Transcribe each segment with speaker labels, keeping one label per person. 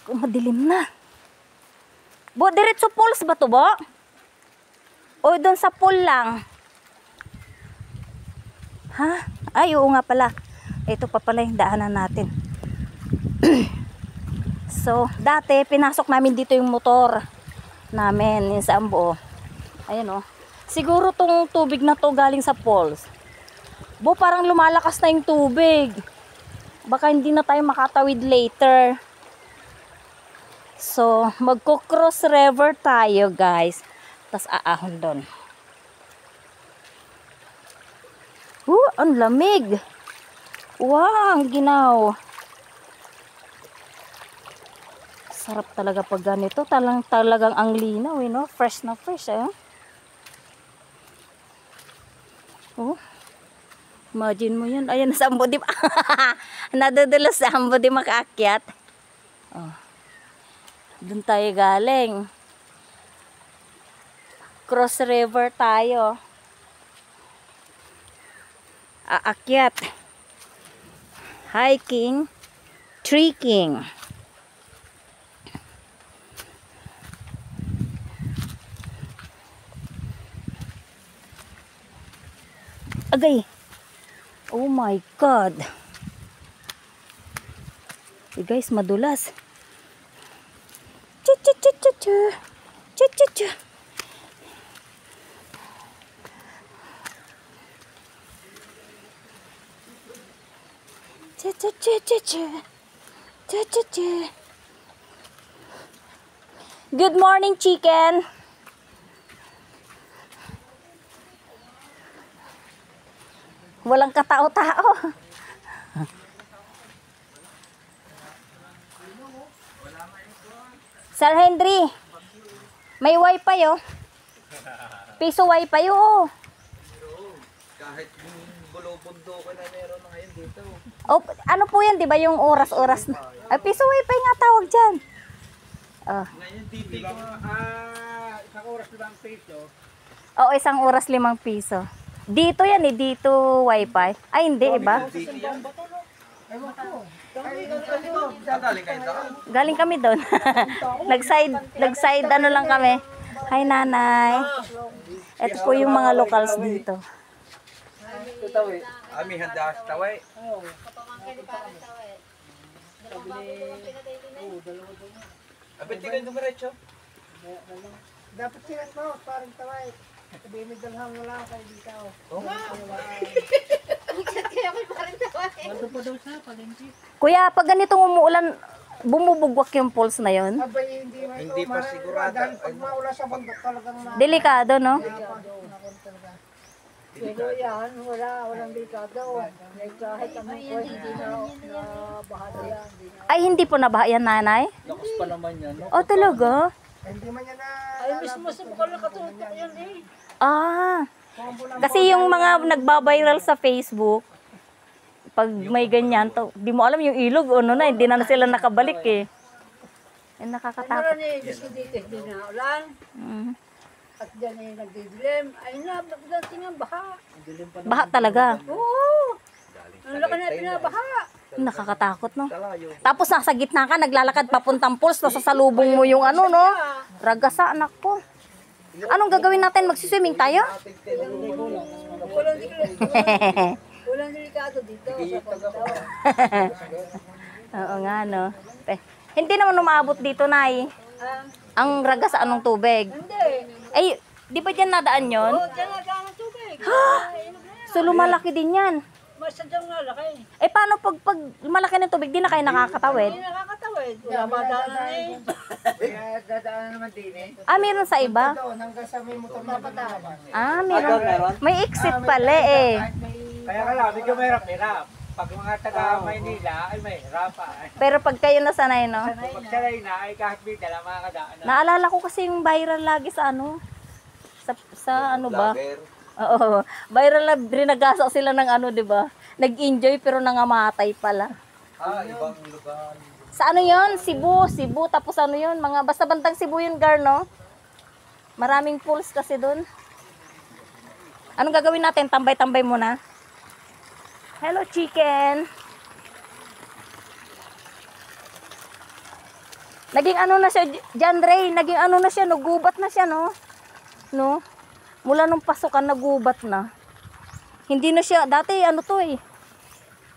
Speaker 1: Madilim na. Bo, diretso pools ba to, Bo? O doon sa pool lang? Ha? Ay, oo nga pala. Ito pa pala yung daanan natin. So, dati, pinasok namin dito yung motor namin, yung sa Ambo. Ayan o. Siguro tong tubig na to galing sa falls. Bo, parang lumalakas na yung tubig. Baka hindi na tayo makatawid later. So, magko-cross river tayo, guys. Tapos aahon doon. Ang lamig. Wow, ang ginaw. Sarap talaga pag ganito. Talagang ang linaw, no? Fresh na fresh, eh. Oh. Imagine mo yun. Ayan, sa Ambo, di ba? Nadudulos sa Ambo, di makaakyat. Oh. Doon tayo galing. Cross river tayo. Aakyat. Hiking. Trekking. Agay. Oh my God. Hey guys, madulas. Chu-chu-chu-chu-chu. Chu-chu-chu. Chu-chu-chu-chu-chu. Chu-chu-chu. Good morning, chicken. Walang katao-tao. Sir Henry, may wifi oh. Piso wifi oh.
Speaker 2: Kahit bulo-bundo ko na meron na ngayon dito.
Speaker 1: Oh, ano po yan, di ba yung oras-oras na? Ay, piso wifi nga tawag dyan. Oh.
Speaker 2: Ngayon dito isang oras 5 piso.
Speaker 1: Oo, isang oras 5 piso. Dito yan eh, dito wifi. Ay, hindi, iba?
Speaker 2: Galing kayo doon?
Speaker 1: Galing kami doon. nag-side ano lang kami. Hi, nanay. Ito po yung mga locals dito.
Speaker 2: Ami handa sa taway. Abit tingin dumiretso.
Speaker 3: Dapat sila mo, parang taway. Sabi mo dalhang wala kayo dito.
Speaker 2: Oo nga.
Speaker 1: Kuya, pag ganitong umuulan, bumubugwak yung pulse na yon.
Speaker 3: Abay,
Speaker 2: Hindi pa sigurado.
Speaker 3: Dahil pag maula sa bundok talagang
Speaker 1: Delikado, no?
Speaker 3: Pero yan, walang delikado. Kahit anong po, hindi na bahado yan.
Speaker 1: Ay, hindi po nabaha yan, nanay?
Speaker 2: Lakas pa naman yan. No?
Speaker 1: Oh, talaga?
Speaker 3: Hindi man yan na... Ay, mismo sa bukal na katutok yan eh.
Speaker 1: Ah, kasi yung mga nagbabiral sa Facebook, pag may ganyan, to, di mo alam yung ilog, ano na, hindi na sila nakabalik eh. Yung nakakatakot.
Speaker 3: Meron eh, gusto dito, hindi na ulan.
Speaker 1: Mm.
Speaker 3: At dyan eh, nagdidilim. Ay na, nagdating ang baha.
Speaker 1: Baha talaga.
Speaker 3: Oo! Ang laki na pinabaha.
Speaker 1: Nakakatakot, no?
Speaker 2: Talayo.
Speaker 1: Tapos nasa gitna ka, naglalakad papuntang pulse, nasasalubong mo yung ano, no? Ragasa, anak ko. Anong gagawin natin? Magsiswimming tayo?
Speaker 3: Walang delikado dito sa pagdaw.
Speaker 1: Oo nga, no? Hindi naman umabot dito, Nay. Ang ragasa, anong tubig?
Speaker 3: Hindi.
Speaker 1: Ay, di ba dyan nadaan yon?
Speaker 3: Oo, dyan nagaan ang tubig.
Speaker 1: So, lumalaki din yan.
Speaker 3: Masadyang nalaki.
Speaker 1: Eh, paano pag malaki ng tubig, di na kayo nakakatawid?
Speaker 3: Hindi nakakatawid. Wala ba daanan eh.
Speaker 2: Kaya dadaan naman din eh.
Speaker 1: Ah, meron sa iba?
Speaker 3: Doon, hanggang sa may motor na pataan.
Speaker 1: Ah, meron. May exit pala eh.
Speaker 2: Kaya ka lang, medyo mahirap. Pag mga taga Maynila ay mahirap.
Speaker 1: Pero pag kayo nasanay, no?
Speaker 2: Pag sanay na ay kahit may dala mga kadaan.
Speaker 1: Naalala ko kasi yung viral lagi sa ano? Sa ano ba? Oo. Viral na rinagasa sila ng ano, di ba? Nag-enjoy pero nangamatay pala.
Speaker 2: Ibang lugar.
Speaker 1: Sa ano yon? Cebu. Tapos ano yon? Mga basta bantang Cebu yun, girl, no? Maraming pools kasi doon. Anong gagawin natin? Tambay-tambay muna. Hello, chicken. Naging ano na siya, John Ray, naging ano na siya, no, gubat na siya, no? No? Mula nung pasukan, nagubat na. Hindi na siya, dati ano to eh.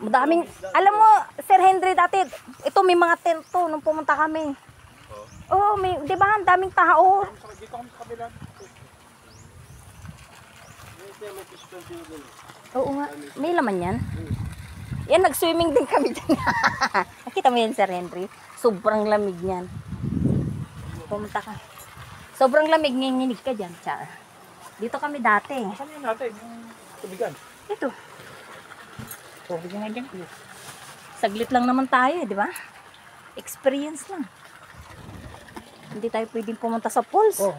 Speaker 1: Madaming, alam mo, Sir Henry, dati, ito may mga tent to nung pumunta kami. Oo, may, di ba, ang daming tao.
Speaker 2: Dito kami sa kabila.
Speaker 1: Oo nga, may laman yan. Yan, nag-swimming din kami dyan. Nakita mo yan, Sir Henry? Sobrang lamig niyan. Pumunta ka. Sobrang lamig, nginginig ka dyan. Tsaka. Dito kami dati.
Speaker 2: Saan yun natin? Yung tubigan.
Speaker 1: Ito.
Speaker 2: Tubigan nga dyan.
Speaker 1: Saglit lang naman tayo, di ba? Experience lang. Hindi tayo pwedeng pumunta sa falls.
Speaker 2: Oh,